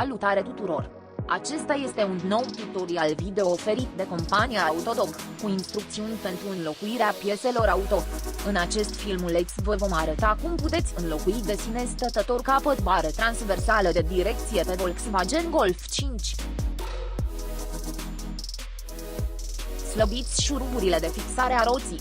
Salutare tuturor! Acesta este un nou tutorial video oferit de compania Autodog, cu instrucțiuni pentru înlocuirea pieselor auto. În acest filmuleț vă vom arăta cum puteți înlocui de sine stătător capăt bară transversală de direcție pe Volkswagen Golf 5. Slăbiți șuruburile de fixare a roții.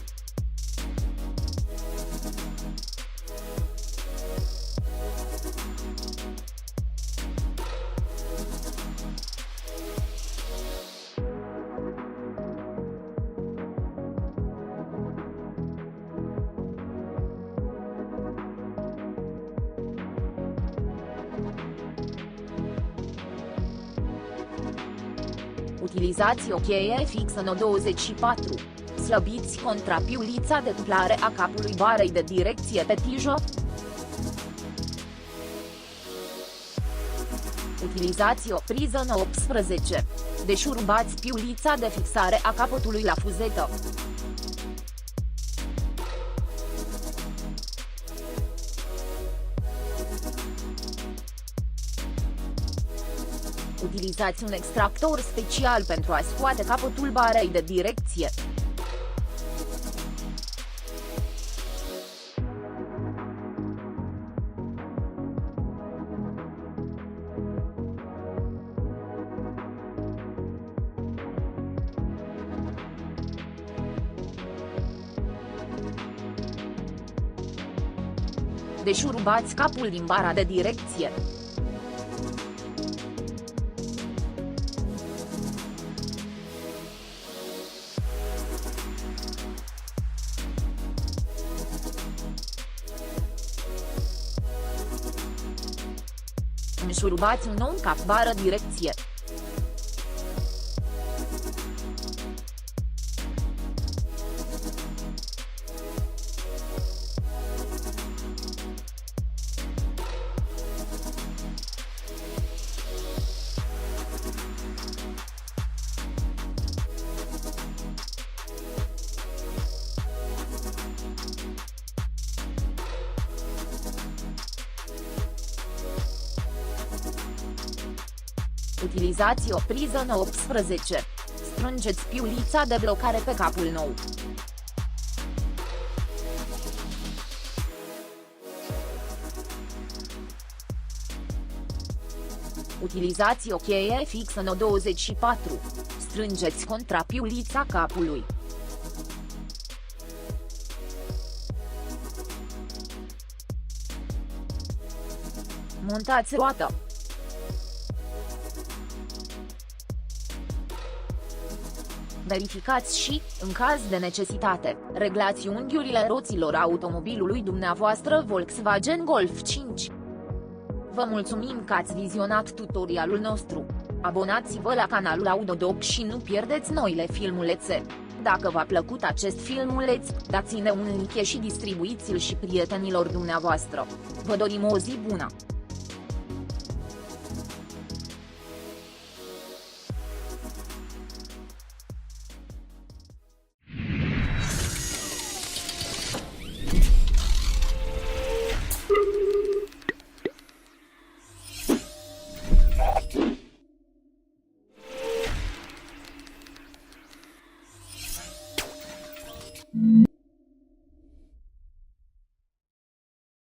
Utilizați o cheie fixă N24. Slăbiți contrapiulița de cuplare a capului barei de direcție pe tijă. Utilizați o priză N18. Deșurubați piulița de fixare a capătului la fuzetă. Utilizați un extractor special pentru a scoate capătul barei de direcție. Deșurubați capul din bara de direcție. Înșurubați un nou cap bară direcție. Utilizați o priză N18. Strângeți piulița de blocare pe capul nou. Utilizați o cheie fixă N24. Strângeți contrapiulița capului. Montați roata. Verificați și, în caz de necesitate, reglați unghiurile roților automobilului dumneavoastră Volkswagen Golf 5. Vă mulțumim că ați vizionat tutorialul nostru. Abonați-vă la canalul Autodog și nu pierdeți noile filmulețe. Dacă v-a plăcut acest filmuleț, dați-ne un like și distribuiți-l și prietenilor dumneavoastră. Vă dorim o zi bună!